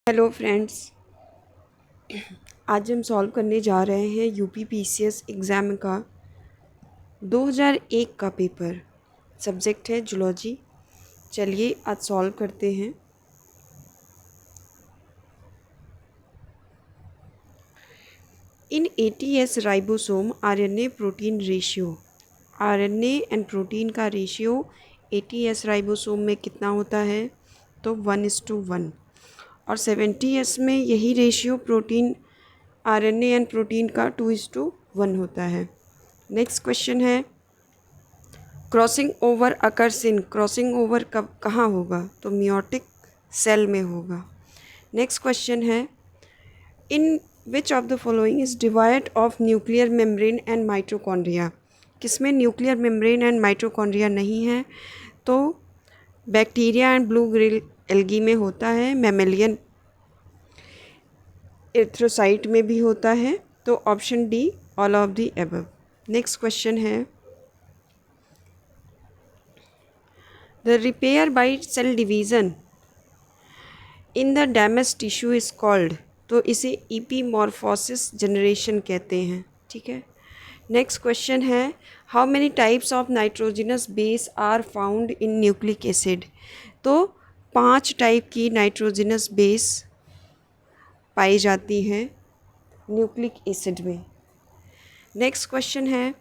Hello friends, आज हम solve करने जा रहे हैं यूपी पीसीएस एग्ज़ाम का 2001 का पेपर। सब्जेक्ट है जूलॉजी। चलिए आज सॉल्व करते हैं। In eighty S ribosome RNA protein ratio, RNA and protein का रेशियो एटीएस राइबोसोम में कितना होता है? तो 1:1। और 70S में यही ratio protein RNA and protein का 2:1 होता है। नेक्स्ट क्वेश्चन है crossing over occurs in, crossing over कब कहाँ होगा? तो मियोटिक सेल में होगा। नेक्स्ट क्वेश्चन है in which of the following is devoid of nuclear membrane and mitochondria? किसमें न्यूक्लियर मेम्ब्रेन एंड माइटोकॉन्ड्रिया नहीं है? तो bacteria and blue green algae में होता है, मैमेलियन एरिथ्रोसाइट में भी होता है। तो option D all of the above. Next question है the repair by cell division in the damage tissue is called. तो इसे ईपीमॉर्फोसिस जनरेशन कहते हैं। ठीक है। नेक्स्ट क्वेश्चन है how many types of nitrogenous base are found in nucleic acid? तो 5 type की नाइट्रोजिनस बेस पाई जाती हैं न्यूक्लिक एसिड में। नेक्स्ट क्वेश्चन है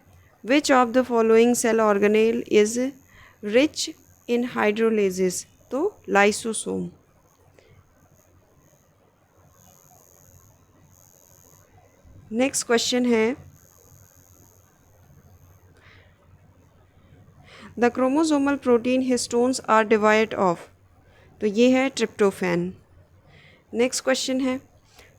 which of the following cell organelle is rich in hydrolysis? तो लाइसोसोम। नेक्स्ट क्वेश्चन है the chromosomal protein histones are divide of? तो ये है ट्रिप्टोफैन। नेक्स्ट क्वेश्चन है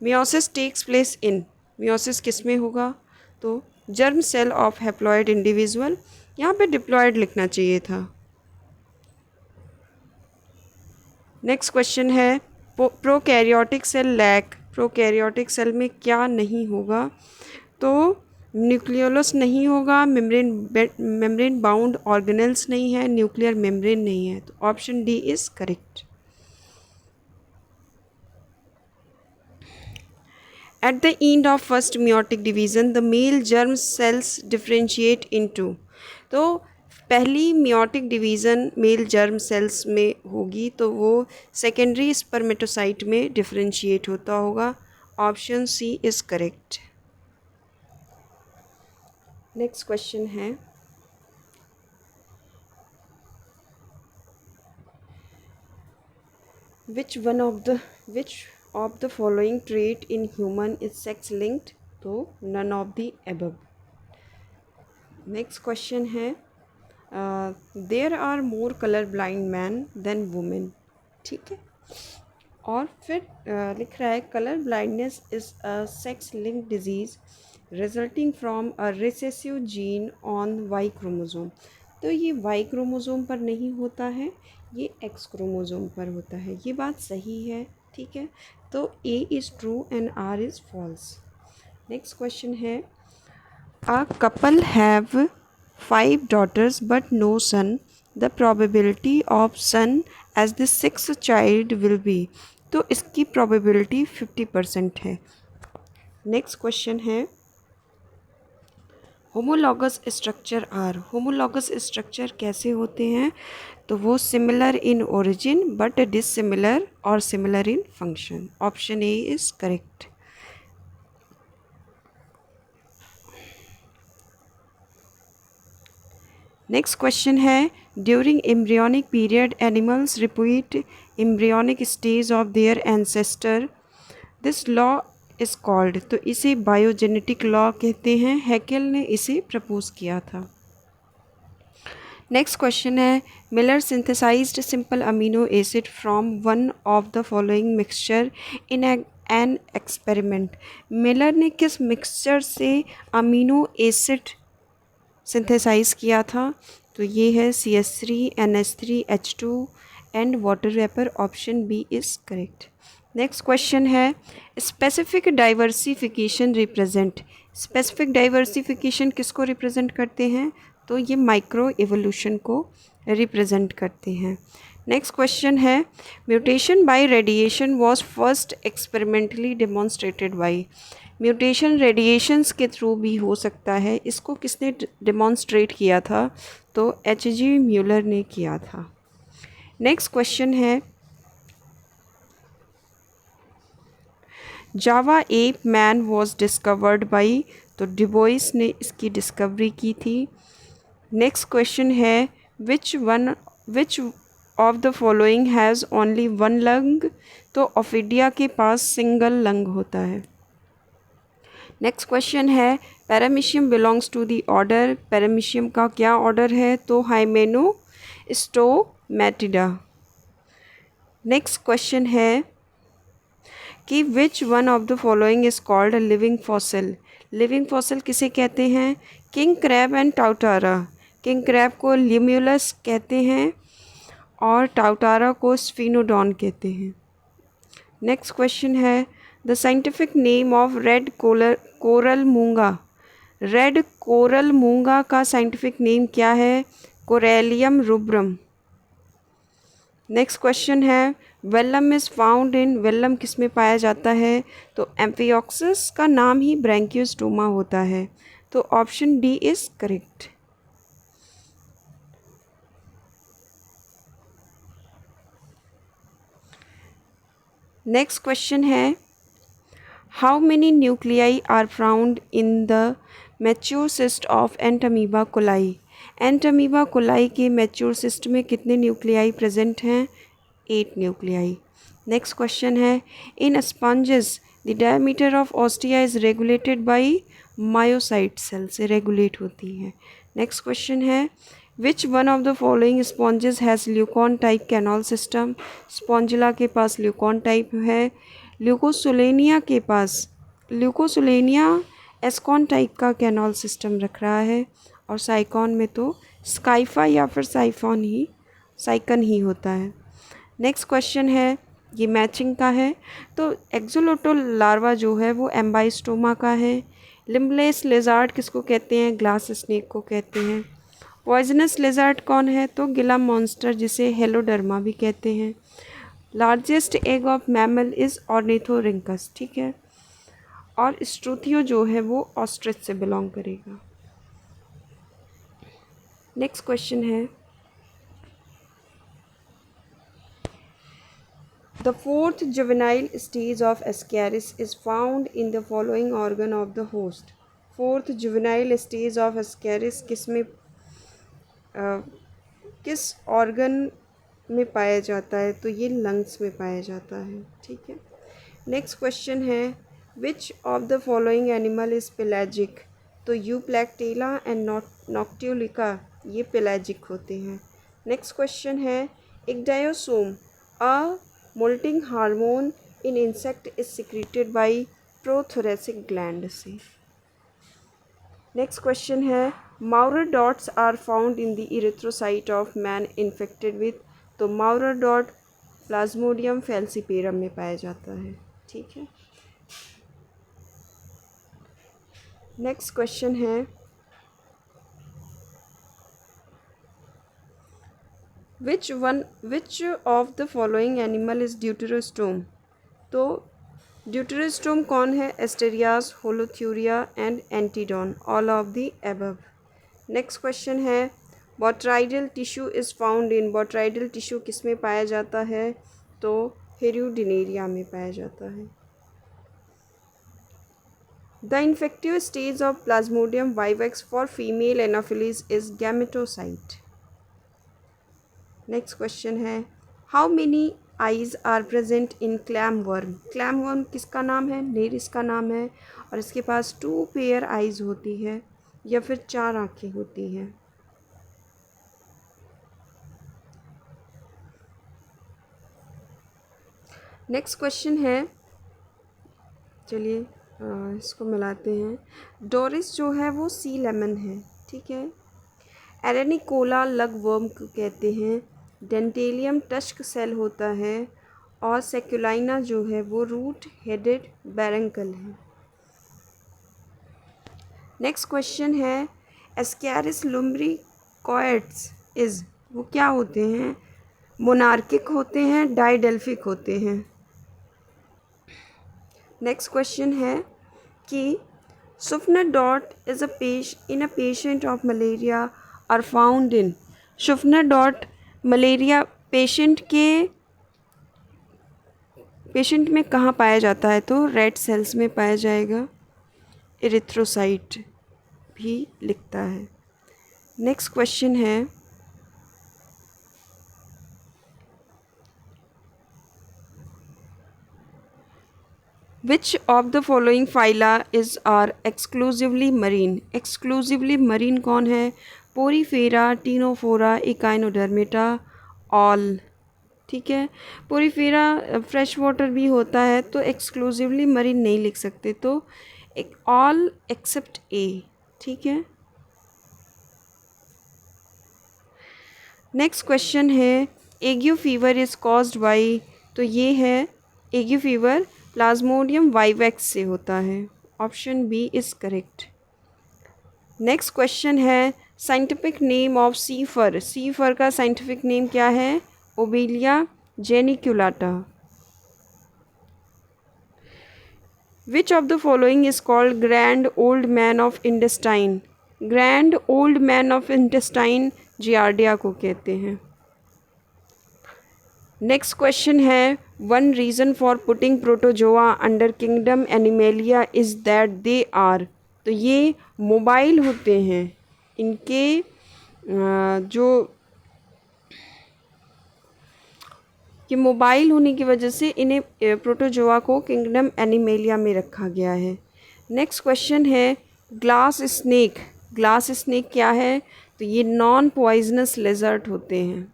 meiosis takes place in, meiosis किस में होगा? तो germ cell of haploid individual, यहाँ पे डिप्लॉयड लिखना चाहिए था। नेक्स्ट क्वेश्चन है prokaryotic cell lack, prokaryotic cell में क्या नहीं होगा? तो न्यूक्लियोलस नहीं होगा, मेम्ब्रेन बाउंड ऑर्गेनेल्स नहीं है, न्यूक्लियर मेम्ब्रेन नहीं है। तो option D is correct. At the end of first meiotic division, the male germ cells differentiate into। तो पहली meiotic division male germ cells में होगी तो वो सेकेंडरी स्पर्मेटोसाइट में डिफरेंशिएट होता होगा। Option C is correct. Next question है which of the following trait in human is sex linked? तो none of the above। Next question है there are more colour blind man than women. ठीक है। और फिर लिख रहा है colour blindness is a sex linked disease resulting from a recessive gene on Y chromosome. तो ये वाई क्रोमोसोम पर नहीं होता है, ये एक्स क्रोमोसोम पर होता है। ये बात सही है। ठीक है। तो A is true and R is false. Next question है a couple have 5 daughters but no son, the probability of son as the 6th child will be। तो इसकी probability 50% है। नेक्स्ट क्वेश्चन है homologous structure are, homologous structure कैसे होते हैं? तो वो similar in origin but dissimilar और similar in function. Option A is correct. Next question है during embryonic period animals repeat embryonic stage of their ancestor, this law is called. तो इसे biogenetic law कहते हैं। हैकेल ने इसे propose किया था। नेक्स्ट क्वेश्चन है Miller synthesized simple amino acid from one of the following mixture in an experiment. Miller ने किस मिक्सचर से अमीनो एसिड सिंथेसाइज किया था? तो ये है CH3 NH3 H2 and water vapour. Option B is correct. Next question है specific diversification represent, specific diversification किसको रिप्रेजेंट करते हैं? तो ये माइक्रो एवोल्यूशन को रिप्रेजेंट करते हैं। नेक्स्ट क्वेश्चन है, mutation by radiation was first experimentally demonstrated by. Mutation radiations के थ्रू भी हो सकता है, इसको किसने डेमोन्स्ट्रेट किया था? तो H.G. म्यूलर ने किया था। नेक्स्ट क्वेश्चन है, Java ape man was discovered by, तो डिबोइस ने इसकी डिस्कवरी की थी। नेक्स्ट क्वेश्चन है, which of the following has only one lung, तो ऑफिडिया के पास सिंगल लंग होता है। नेक्स्ट क्वेश्चन है, paramecium belongs to the order, paramecium का क्या ऑर्डर है? तो हाइमेनो स्टोमैटिडा। नेक्स्ट क्वेश्चन है कि which one of the following is called a living fossil. Living fossil किसे कहते हैं? King crab and tuatara. King crab को लिम्यूलस कहते हैं और टाउटारा को स्फिनोडॉन कहते हैं। नेक्स्ट क्वेश्चन है, the scientific name of red coral मूंगा। रेड कोरल मूंगा का साइंटिफिक नेम क्या है? Corallium rubrum. नेक्स्ट क्वेश्चन है, velum is found in, velum किस में पाया जाता है? तो एम्फियोक्सिस का नाम ही ब्रैंकियोस्टोमा होता है, तो option D is correct. Next question है, how many nuclei are found in the mature cyst of Entamoeba coli. Entamoeba coli के मैच्योर सिस्ट में कितने न्यूक्लियाई प्रेजेंट हैं? 8 न्यूक्लियाई। नेक्स्ट क्वेश्चन है, in sponges the diameter of ostia is regulated by myocyte cell से regulate होती है। Next question है, which one of the following sponges has leucon type canal system. Spongilla के पास leucon type है, Leucosolenia ascon type का canal system रख रहा है, और साइकॉन में तो स्काइफा या फिर साइकन ही होता है। नेक्स्ट क्वेश्चन है, ये मैचिंग का है, तो एक्सोलोटल लार्वा जो है वो एम्बाइस्टोमा का है। लिम्बलेस लेजार्ड किसको कहते हैं? ग्लास स्नेक को कहते हैं। पॉइजनस लेजार्ड कौन है? तो गिला मॉन्स्टर, जिसे हेलोडर्मा भी कहते हैं। Largest egg of mammal is ornithorhynchus, ठीक है। और स्ट्रूथियो जो है वो ऑस्ट्रिच से बिलोंग करेगा। नेक्स्ट क्वेश्चन है, the fourth juvenile stage of Ascaris is found in the following organ of the host. Fourth juvenile stage of Ascaris किस ऑर्गन में पाया जाता है? तो ये लंग्स में पाया जाता है, ठीक है। नेक्स्ट क्वेश्चन है, which of the following animal is pelagic. तो यूप्लैक्टेला एंड नॉक्टियोलिका ये पेलाजिक होते हैं। नेक्स्ट क्वेश्चन है, ecdysone a moulting hormone in insect is secreted by prothoracic gland से। नेक्स्ट क्वेश्चन है, Maurer dots are found in the erythrocyte of man infected with. तो Maurer dot Plasmodium falciparum में पाया जाता है, ठीक है। नेक्स्ट क्वेश्चन है, which of the following animal is deuterostome. तो ड्यूटेरोस्टोम कौन है? Asterias, Holothuria and Antedon, all of the above. Next question है, botryoidal tissue is found in. Botryoidal tissue किस में पाया जाता है? तो हेरियोडिनेरिया में पाया जाता है। The infective stage of Plasmodium vivax for female Anopheles is gametocyte. Next question है, how many eyes are present in clam worm. Clam worm किसका नाम है? नेरिस का नाम है, और इसके पास 2 पेयर आइज़ होती है या फिर 4 आँखें होती हैं। नेक्स्ट क्वेश्चन है, चलिए इसको मिलाते हैं। डोरिस जो है वो सी लेमन है, ठीक है। एरेनिकोला लग वर्म को कहते हैं। डेंटेलियम टस्क सेल होता है, और सेक्युलाइना जो है वो रूट हेडेड बैरंकल है। नेक्स्ट क्वेश्चन है, एस्कैरिस लुम्ब्रिकॉइड्स इज़, वो क्या होते हैं? मोनार्किक होते हैं, डाइडेल्फिक होते हैं। नेक्स्ट क्वेश्चन है कि Schuffner dot is in a patient of malaria are found in. Schuffner dot malaria patient में कहाँ पाया जाता है? तो रेड सेल्स में पाया जाएगा। इरिथ्रोसाइट भी लिखता है। नेक्स्ट क्वेश्चन है which of the following phyla is are exclusively marine. Exclusively marine कौन है? Porifera, ctenophora, echinodermata, all. ठीक है, पोरीफेरा फ्रेश वाटर भी होता है, तो एक्सक्लूसिवली मरीन नहीं लिख सकते, तो एक ऑल एक्सेप्ट ए। ठीक है। नेक्स्ट क्वेश्चन है एग्यू फीवर इज़ कॉज्ड बाई। तो ये है एग्यू फीवर प्लाज्मोडियम वाइवेक्स से होता है। Option B is correct. Next question है scientific name of sea fur. Sea fur का साइंटिफिक नेम क्या है? Obelia geniculata. Which of the following is called grand old man of intestine. Grand old man of intestine Giardia को कहते हैं। Next question है one reason for putting protozoa under kingdom Animalia is that they are. तो ये mobile होते हैं, इनके जो कि मोबाइल होने की वजह से इन्हें प्रोटोजोआ को किंगडम एनिमेलिया में रखा गया है। नेक्स्ट क्वेश्चन है ग्लास स्नेक। ग्लास स्नेक क्या है? तो ये नॉन पॉइजनस लेजर्ट होते हैं।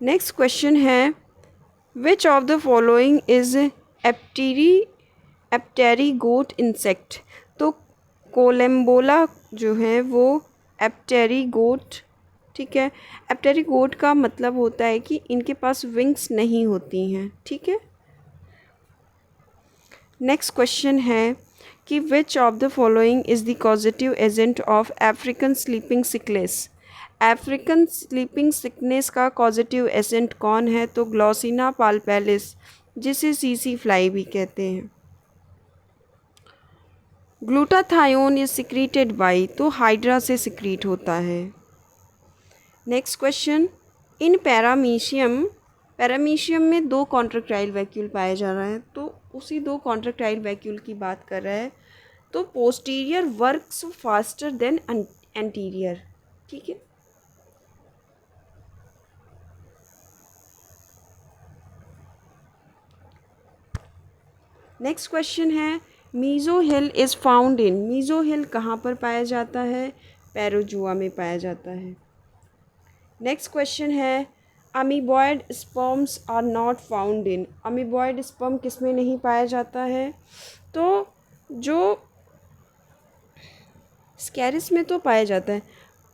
नेक्स्ट क्वेश्चन है which of the following is apterygote insect. तो कोलम्बोला जो है वो एप्टेरी गोट। ठीक है, एप्टेरी गोट का मतलब होता है कि इनके पास विंग्स नहीं होती हैं। ठीक है। नेक्स्ट क्वेश्चन है कि विच of the following is the causative agent of African sleeping sickness. African sleeping sickness का कॉजेटिव एजेंट कौन है? तो ग्लॉसिना पाल्पेलिस, जिसे सीसी फ्लाई भी कहते हैं। Glutathione is secreted by. तो हाइड्रा से सिक्रीट होता है। नेक्स्ट क्वेश्चन इन पैरामीशियम में दो कॉन्ट्रैक्टाइल वैक्यूल पाए जा रहे हैं, तो उसी दो कॉन्ट्रैक्टाइल वैक्यूल की बात कर रहा है। तो posterior works faster than anterior. ठीक है। नेक्स्ट क्वेश्चन है मीज़ोहिल इज़ फाउंड इन। मीज़ोहिल कहाँ पर पाया जाता है? पैरोजुआ में पाया जाता है। नेक्स्ट क्वेश्चन है amoeboid sperms are not found in. Amoeboid sperm किस में नहीं पाया जाता है? तो जो स्कैरिस में तो पाया जाता है,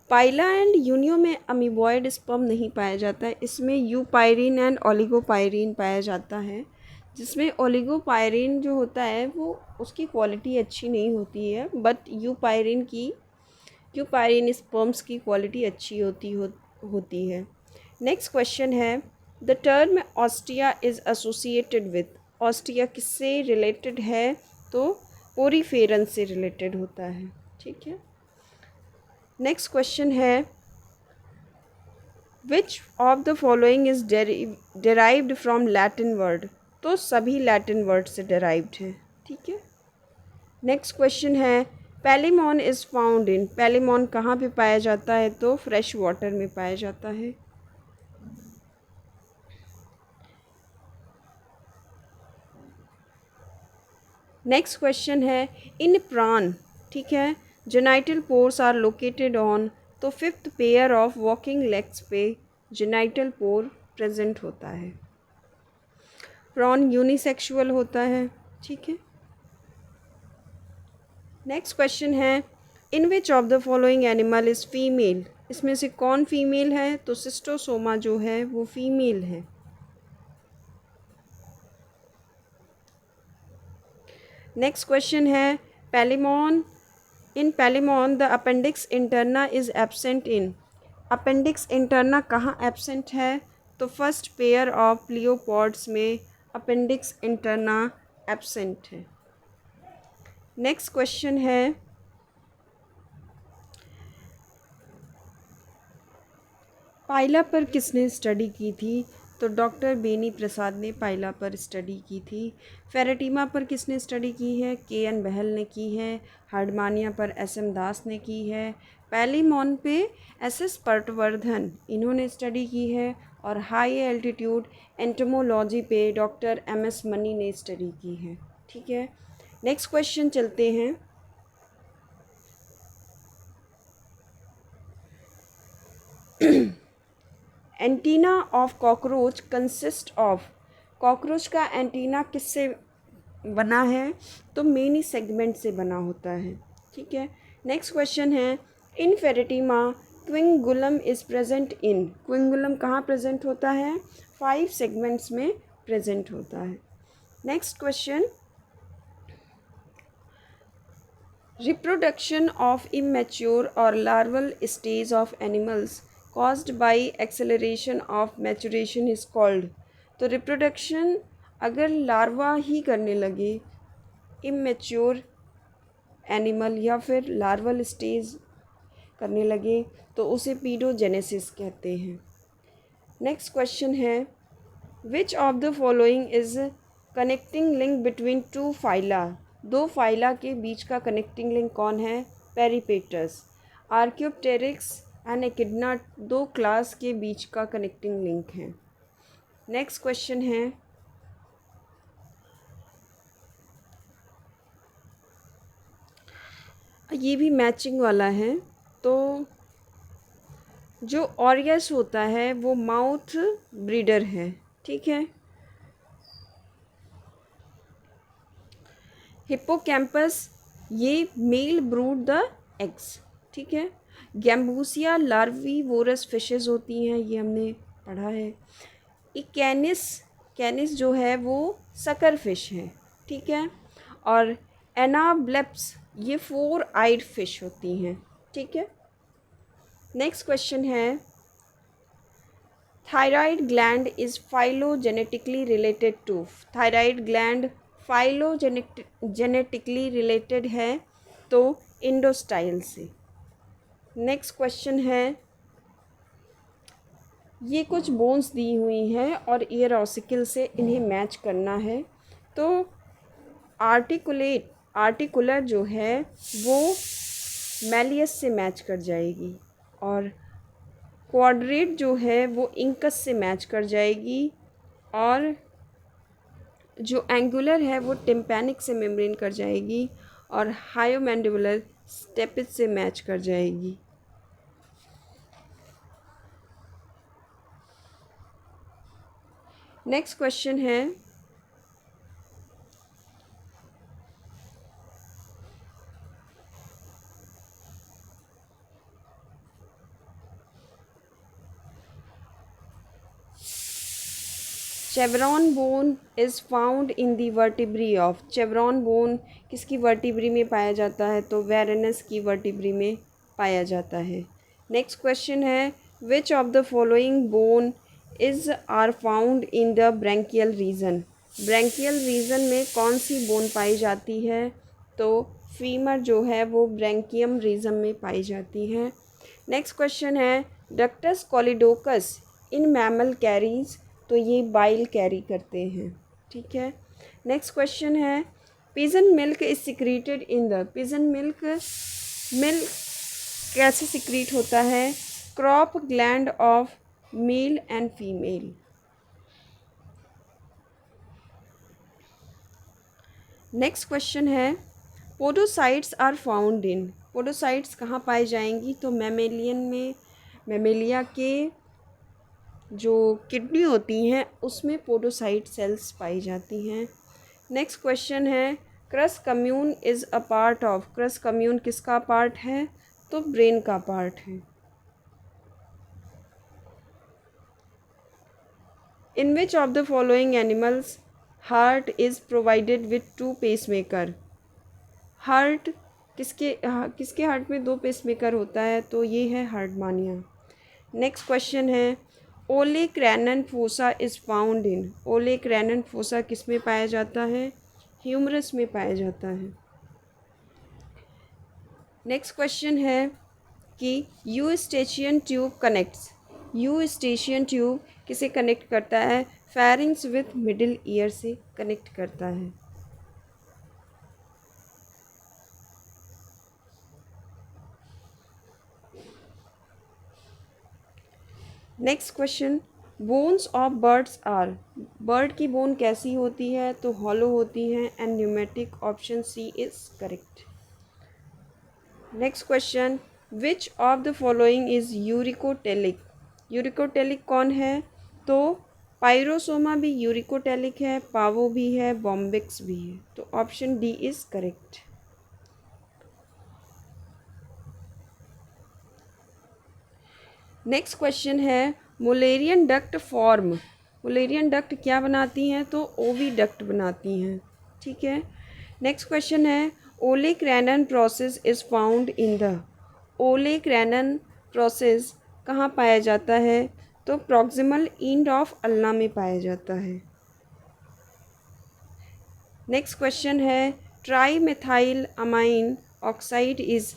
पाइला एंड यूनियो में अमीबॉयड स्पर्म नहीं पाया जाता है। इसमें यूपायरिन एंड ओलिगोपायरिन पाया जाता है, जिसमें ओलिगोपायरिन जो होता है वो उसकी क्वालिटी अच्छी नहीं होती है, बट यूपायरिन स्पर्म्स की क्वालिटी अच्छी होती है। नेक्स्ट क्वेश्चन है the term ostia is associated with. Ostia किससे रिलेटेड है? तो पोरीफेरन से रिलेटेड होता है। ठीक है। नेक्स्ट क्वेश्चन है which of the following is derived from Latin word. तो सभी लैटिन वर्ड से डेराइव्ड है। ठीक है। नेक्स्ट क्वेश्चन है पैलिमॉन इज़ फाउंड इन। पैलिमॉन कहाँ पे पाया जाता है? तो फ्रेश वाटर में पाया जाता है। नेक्स्ट क्वेश्चन है इन प्राण। ठीक है, genital pores are located on. तो fifth pair of walking legs पे जेनाइटल पोर प्रेजेंट होता है। प्रॉन यूनिसेक्सुअल होता है। ठीक है। नेक्स्ट क्वेश्चन है in which of the following animal is female. इसमें से कौन फीमेल है? तो सिस्टोसोमा जो है वो फीमेल है। नेक्स्ट क्वेश्चन है Palaemon in Palaemon the appendix interna is absent in. Appendix interna कहाँ एब्सेंट है? तो फर्स्ट पेयर ऑफ प्लियोपॉड्स में अपेंडिक्स इंटरना एब्सेंट है। नेक्स्ट क्वेश्चन है, पाइला पर किसने स्टडी की थी? तो डॉक्टर बेनी प्रसाद ने पाइला पर स्टडी की थी। फेरेटिमा पर किसने स्टडी की है? के.एन. बहल ने की है। हार्डमानिया पर एस.एम. दास ने की है। पैलिमॉन पे एस.एस. पटवर्धन इन्होंने स्टडी की है। और हाई एल्टीट्यूड एंटोमोलॉजी पे डॉक्टर एम.एस. मनी ने स्टडी की है। ठीक है, नेक्स्ट क्वेश्चन चलते हैं। Antenna of cockroach consist of. Cockroach का एंटीना किससे बना है? तो मेनी सेगमेंट से बना होता है। ठीक है, नेक्स्ट क्वेश्चन है, इन फेरेटिमा क्विंगुलम इज़ प्रेजेंट इन। क्विंगुलम कहाँ प्रेजेंट होता है? 5 सेगमेंट्स में प्रेजेंट होता है। Next question, reproduction of immature or larval stage of animals caused by acceleration of maturation is called। तो रिप्रोडक्शन अगर लार्वा ही करने लगे, इमेच्योर एनिमल या फिर लार्वल स्टेज करने लगे, तो उसे पीडोजेनेसिस कहते हैं। नेक्स्ट क्वेश्चन है, which of the following is connecting link between two phyla. 2 phyla के बीच का कनेक्टिंग लिंक कौन है? पेरिपेटस। आर्क्योप्टेरिक्स एंड एकिडना 2 क्लास के बीच का कनेक्टिंग लिंक है। नेक्स्ट क्वेश्चन है, ये भी मैचिंग वाला है। तो जो ऑरियस होता है वो माउथ ब्रीडर है। ठीक है, हिप्पोकैम्पस ये मेल ब्रूड द एग्स। ठीक है, गैम्बूसिया लार्वीवोरस फिशेस होती हैं, ये हमने पढ़ा है। कैनिस, कैनिस जो है वो सकर फिश है। ठीक है, और एनाब्लेप्स ये 4 आइड फिश होती हैं। ठीक है, नेक्स्ट क्वेश्चन है, thyroid gland is phylogenetically related to. Thyroid gland phylogenetically related है तो इंडोस्टाइल से। नेक्स्ट क्वेश्चन है, ये कुछ बोन्स दी हुई हैं और ईयर ऑसिकल से इन्हें मैच करना है। तो आर्टिकुलर जो है वो मैलियस से मैच कर जाएगी, और क्वाड्रेट जो है वो इंकस से मैच कर जाएगी, और जो एंगुलर है वो टिम्पैनिक से मेम्ब्रेन कर जाएगी, और हायोमैंडिबुलर स्टेपिस से मैच कर जाएगी। नेक्स्ट क्वेश्चन है, chevron bone is found in the vertebrae of. Chevron bone किसकी वर्टिब्री में पाया जाता है? तो वेरेनस की वर्टिब्री में पाया जाता है। नेक्स्ट क्वेश्चन है, which of the following bone is are found in the branchial region. Branchial region में कौन सी बोन पाई जाती है? तो फीमर जो है वो ब्रैंकियम रीजन में पाई जाती है। नेक्स्ट क्वेश्चन है, ductus choledochus in mammal carries. तो ये बाइल कैरी करते हैं। ठीक है, नेक्स्ट क्वेश्चन है, pigeon milk is secreted in the. Pigeon milk कैसे सिक्रीट होता है? Crop gland of male and female. Next question है, podocytes are found in. Podocytes कहाँ पाई जाएंगी? तो मैमेलिया के जो किडनी होती हैं उसमें पोडोसाइट सेल्स पाई जाती हैं। नेक्स्ट क्वेश्चन है, crus commune is a part of. Crus commune किसका पार्ट है? तो ब्रेन का पार्ट है। In which of the following animals heart is provided with 2 pacemaker. Heart किसके हार्ट में 2 पेसमेकर होता है? तो ये है हार्डमानिया। नेक्स्ट क्वेश्चन है, olecranon fossa is found in. Olecranon fossa किस में पाया जाता है? ह्यूमरस में पाया जाता है। नेक्स्ट क्वेश्चन है कि Eustachian tube connects. Eustachian tube किसे कनेक्ट करता है? फेरिंग्स विथ मिडिल ईयर से कनेक्ट करता है। Next question, bones of birds are. Bird की बोन कैसी होती है? तो हॉलो होती हैं and pneumatic. Option C is correct. Next question, which of the following is uricotelic. Uricotelic कौन है? तो पायरोसोमा भी यूरिकोटेलिक है, पावो भी है, बॉम्बिक्स भी है। तो option D is correct. Next question है, Mullerian duct form. Mullerian duct क्या बनाती हैं? तो ओवी डक्ट बनाती हैं। ठीक है। नेक्स्ट क्वेश्चन है, olecranon process is found in the. Olecranon process कहाँ पाया जाता है? तो प्रॉक्सिमल एंड ऑफ अल्ना में पाया जाता है। नेक्स्ट क्वेश्चन है, trimethylamine oxide is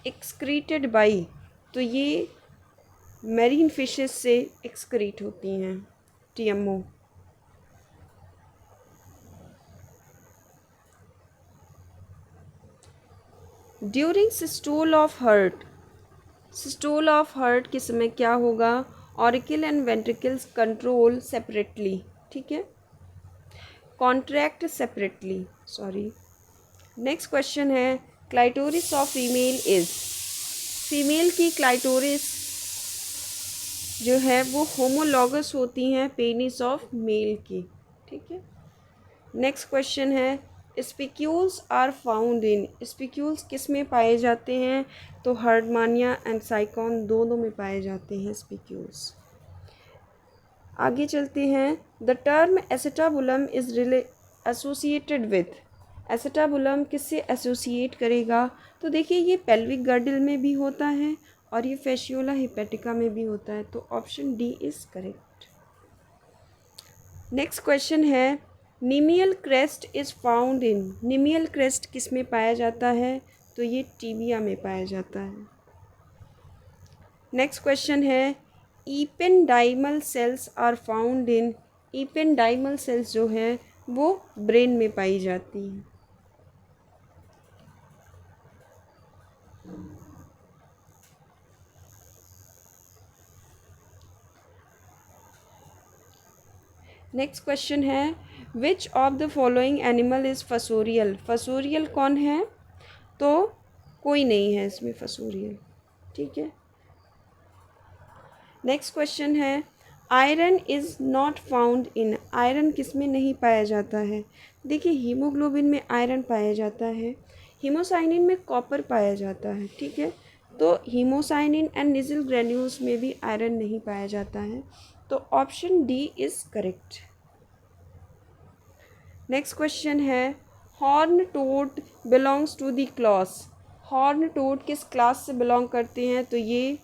excreted by. तो ये मैरीन फिशेस से एक्सक्रीट होती हैं, TMO. During systole of heart. Systole of heart के समय क्या होगा? Auricle and ventricles control separately. ठीक है, contract separately, sorry. Next question है, clitoris of female is. Female की क्लाइटोरिस जो है वो होमोलॉगस होती हैं पेनिस ऑफ मेल की। ठीक है। नेक्स्ट क्वेश्चन है, spicules are found in. Spicules किस में पाए जाते हैं? तो हार्डमानिया एंड साइकॉन दोनों में पाए जाते हैं स्पिक्यूल्स। आगे चलते हैं, the term एसेटाबुलम is associated with. एसेटाबुलम किससे एसोसिएट करेगा? तो देखिए ये पेल्विक गर्डल में भी होता है और ये फेशियोला हिपेटिका में भी होता है। तो option D is correct. Next question है, nimial crest is found in. Nimial crest किस में पाया जाता है? तो ये टीबिया में पाया जाता है। नेक्स्ट क्वेश्चन है, ependymal cells are found in. Ependymal cells जो है वो ब्रेन में पाई जाती हैं। नेक्स्ट क्वेश्चन है, which of the following animal is fossorial. Fossorial कौन है? तो कोई नहीं है इसमें फसोरियल। ठीक है। नेक्स्ट क्वेश्चन है, iron is not found in. Iron किस में नहीं पाया जाता है? देखिए हीमोग्लोबिन में आयरन पाया जाता है, हीमोसाइनिन में कॉपर पाया जाता है। ठीक है, तो हीमोसाइनिन एंड निजल ग्रेन्यूल्स में भी आयरन नहीं पाया जाता है। तो option D is correct. Next question है, horn toad belongs to the class. Horn toad किस क्लास से बिलोंग करते हैं? तो ये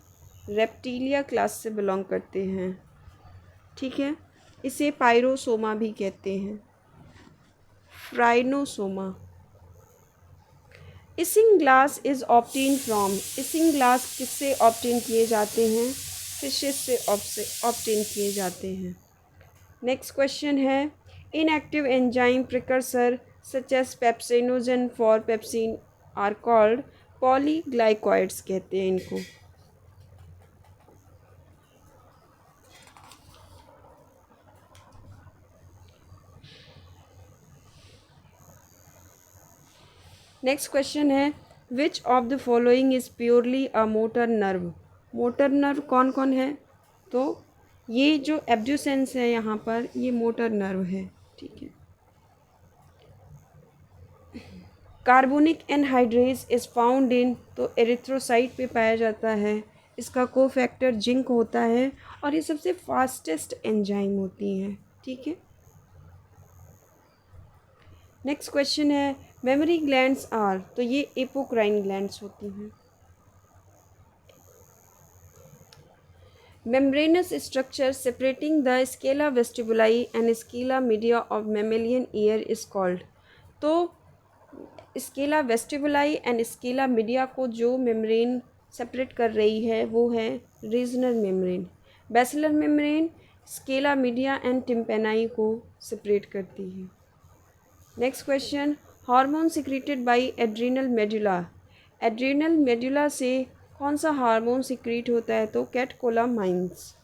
रेप्टिलिया क्लास से बिलोंग करते हैं। ठीक है, इसे पायरोसोमा भी कहते हैं, Phrynosoma. Isinglass is obtain from. Isinglass किससे ऑब्टेन किए जाते हैं? फिशेस से ऑब्टेन किए जाते हैं। नेक्स्ट क्वेश्चन है, inactive enzyme precursor such as pepsinogen for pepsin are called polyglycoids कहते हैं इनको। नेक्स्ट क्वेश्चन है, which of the following is purely a motor nerve. Motor nerve कौन कौन है? तो ये जो एब्ड्यूसेंस है यहाँ पर ये मोटर नर्व है। ठीक है। Carbonic anhydrase is found in. तो एरिथ्रोसाइट पे पाया जाता है, इसका कोफैक्टर जिंक होता है और ये सबसे फास्टेस्ट एंजाइम होती हैं। ठीक है। नेक्स्ट क्वेश्चन है, मेमोरी ग्लैंड्स आर, तो ये एपोक्राइन ग्लैंड्स होती हैं। Membranous structure separating the scala vestibuli and scala media of mammalian ear is called। तो scala vestibuli and scala media को जो मेम्ब्रेन सेपरेट कर रही है वो है regional membrane. Basilar membrane scala media and tympani को सेपरेट करती है। Next question, hormone secreted by adrenal medulla. Adrenal medulla से कौन सा हार्मोन सिक्रीट होता है? तो कैटकोलामाइन्स।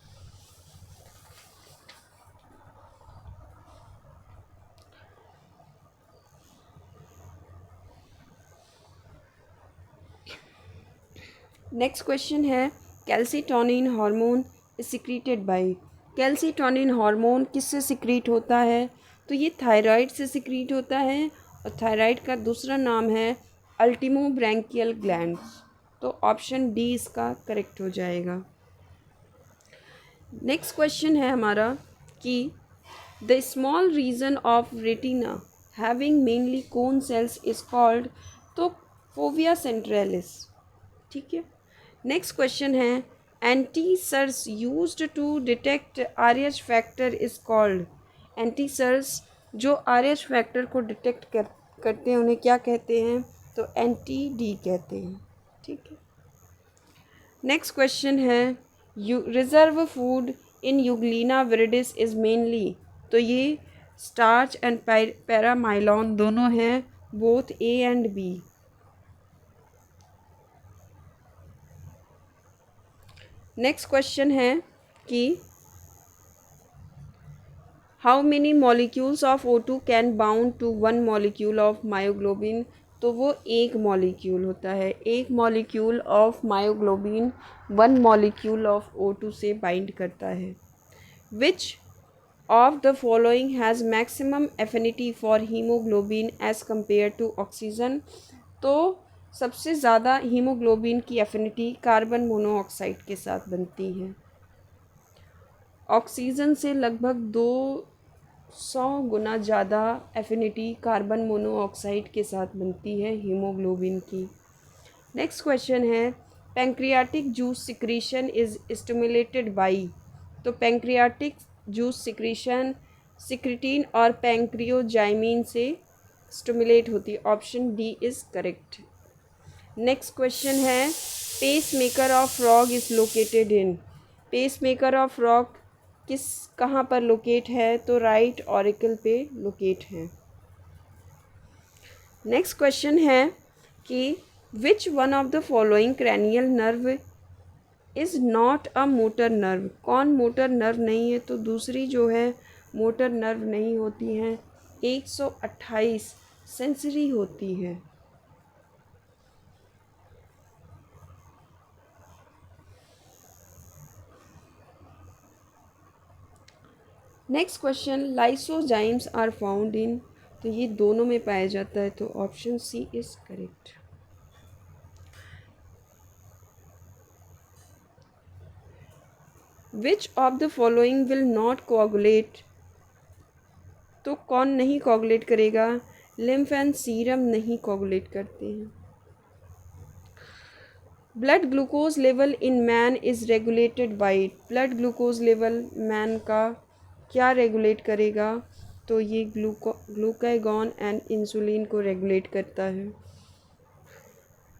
नेक्स्ट क्वेश्चन है, calcitonin hormone is secreted by. Calcitonin hormone किससे सिक्रीट होता है? तो ये थायराइड से सिक्रीट होता है, और थायराइड का दूसरा नाम है अल्टीमो ब्रैंकियल ग्लैंड्स। तो ऑप्शन डी इसका करेक्ट हो जाएगा। नेक्स्ट क्वेश्चन है हमारा कि the small region of retina having mainly cone cells is called. तो फोविया सेंट्रैलिस। ठीक है। नेक्स्ट क्वेश्चन है, anti sera used to detect Rh factor is called. Anti sera जो आरएच फैक्टर को डिटेक्ट करते हैं उन्हें क्या कहते हैं? तो एंटी डी कहते हैं। ठीक है। नेक्स्ट क्वेश्चन है, reserve food in Euglena viridis is mainly. तो ये स्टार्च एंड पैरामाइलॉन दोनों हैं, both A and B. Next question है कि how many molecules of O2 can bound to one molecule of myoglobin. तो वो एक मॉलिक्यूल होता है। एक molecule of myoglobin one molecule of O2 से बाइंड करता है। Which of the following has maximum affinity for haemoglobin as compare to oxygen. तो सबसे ज़्यादा हीमोग्लोबिन की एफिनिटी कार्बन मोनोऑक्साइड के साथ बनती है। ऑक्सीजन से लगभग 200 गुना ज़्यादा एफिनिटी कार्बन मोनोऑक्साइड के साथ बनती है हीमोग्लोबिन की। नेक्स्ट क्वेश्चन है, pancreatic juice secretion is stimulated by. तो पैंक्रियाटिक जूस सिक्रीशन सिक्रिटीन और पैंक्रियोजाइमिन से स्टिमुलेट होती है। Option D is correct. Next question है, pacemaker of rock is located in. Pacemaker of rock कहाँ पर locate है? तो राइट ऑरिकल पे लोकेट है। नेक्स्ट क्वेश्चन है कि which one of the following cranial nerve is not a motor nerve. कौन मोटर नर्व नहीं है? तो दूसरी जो है मोटर नर्व नहीं होती हैं, 128 सेंसरी होती है। Next question, lysozymes are found in. तो ये दोनों में पाया जाता है, तो option C is correct. Which of the following will not coagulate. तो कौन नहीं कोआगुलेट करेगा? लिम्फ एंड सीरम नहीं कोआगुलेट करते हैं। Blood glucose level in man is regulated by. Blood glucose level man का क्या रेगुलेट करेगा? तो ये ग्लूकागॉन एंड इंसुलिन को रेगुलेट करता है।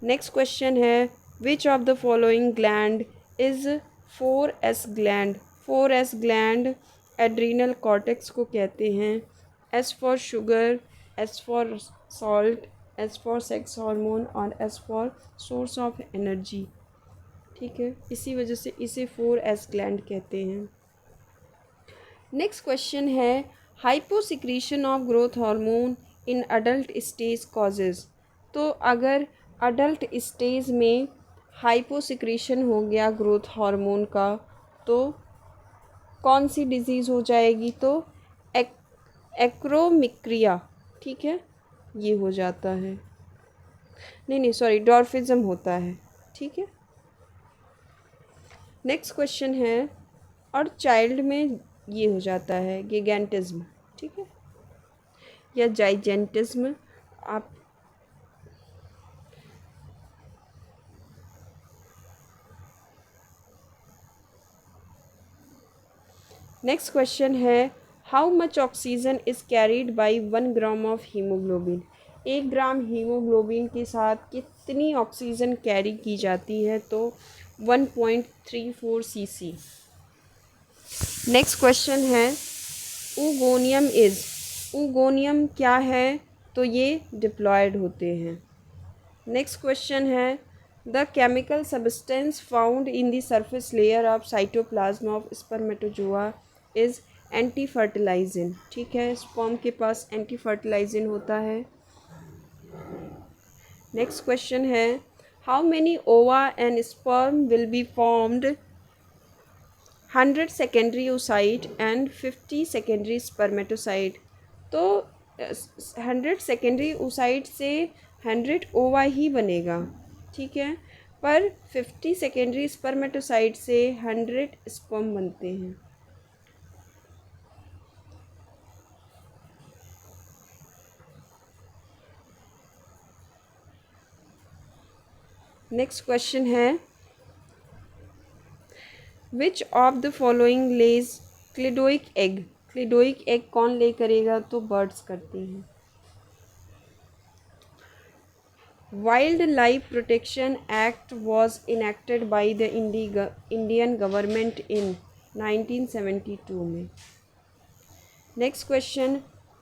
नेक्स्ट क्वेश्चन है, which of the following gland is 4S gland. 4S gland adrenal cortex को कहते हैं। S for sugar, S for salt, S for sex hormone और S for source of energy. ठीक है, इसी वजह से इसे 4S ग्लैंड कहते हैं। नेक्स्ट क्वेश्चन है, hyposecretion of growth hormone in adult stage causes. तो अगर अडल्ट स्टेज में हाइपोसिक्रीशन हो गया ग्रोथ हार्मोन का, तो कौन सी डिजीज़ हो जाएगी? तो एक्रोमिक्रिया। ठीक है, ये हो जाता है। नहीं सॉरी, डॉर्फिज्म होता है। ठीक है। नेक्स्ट क्वेश्चन है, और चाइल्ड में ये हो जाता है गिगैंटिज्म। ठीक है, या जाइजेंटिज्म, आप नेक्स्ट क्वेश्चन है, how much oxygen is carried by 1 gram of haemoglobin. 1 gram haemoglobin के साथ कितनी ऑक्सीजन कैरी की जाती है? तो 1.34 cc। नेक्स्ट क्वेश्चन है, ऊगोनियम इज़, ऊगोनियम क्या है? तो ये डिप्लॉयड होते हैं। नेक्स्ट क्वेश्चन है, the chemical substance found in the surface layer of cytoplasm of spermatozoa is anti fertilizin. ठीक है, स्पर्म के पास एंटी फर्टिलाइजिन होता है। नेक्स्ट क्वेश्चन है, हाउ मेनी ओवा and sperm will be formed 100 secondary oocyte and 50 secondary spermatocyte. तो 100 secondary oocyte से 100 ओवा ही बनेगा, ठीक है, पर 50 सेकेंडरी स्पर्मेटोसाइट से 100 स्पर्म बनते हैं। नेक्स्ट क्वेश्चन है, which of the following lays cleidoic egg. Cleidoic egg कौन ले करेगा? तो बर्ड्स करती हैं। Wildlife protection act was enacted by the Indian government in 1972 में। Next question,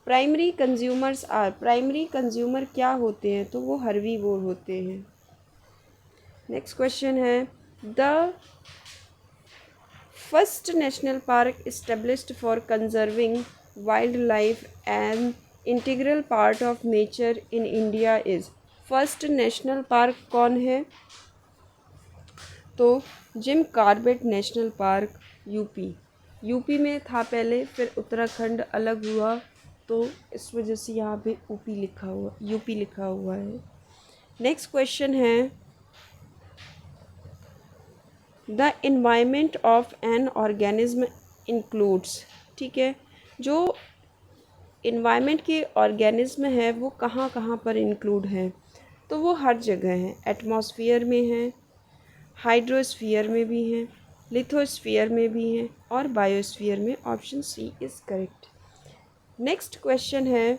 primary consumers are, primary consumer क्या होते हैं? तो वो हर्बीवोर होते हैं। नेक्स्ट क्वेश्चन है, the first national park established for conserving wildlife and integral part of nature in India is. First national park कौन है? तो Jim Corbett national park, UP. UP में था पहले, फिर उत्तराखंड अलग हुआ, तो इस वजह से यहाँ पे यूपी लिखा हुआ है। नेक्स्ट क्वेश्चन है, the environment of an organism includes. ठीक है, जो इन्वायरमेंट के ऑर्गेनिज्म है वो कहाँ कहाँ पर इंक्लूड है? तो वो हर जगह है। एटमॉस्फेयर में है, हाइड्रोस्फीयर में भी हैं, लिथोस्फीयर में भी हैं और बायोस्फीयर में। Option C is correct. Next question है,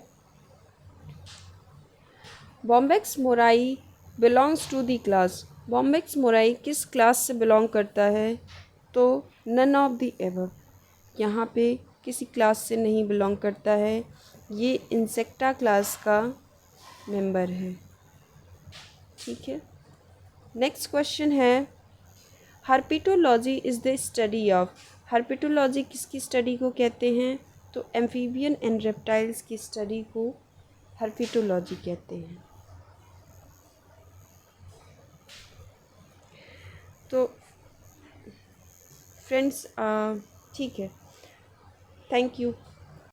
Bombyx mori belongs to the class. Bombyx mori किस क्लास से बिलोंग करता है? तो नन ऑफ द एबव। यहाँ पे किसी क्लास से नहीं बिलोंग करता है, ये इंसेक्टा क्लास का मेंबर है। ठीक है, नेक्स्ट क्वेश्चन है, herpetology is the study of. Herpetology किसकी स्टडी को कहते हैं? तो एम्फीबियन एंड रेप्टाइल्स की स्टडी को हर्पिटोलॉजी कहते हैं। तो फ्रेंड्स, ठीक है, थैंक यू।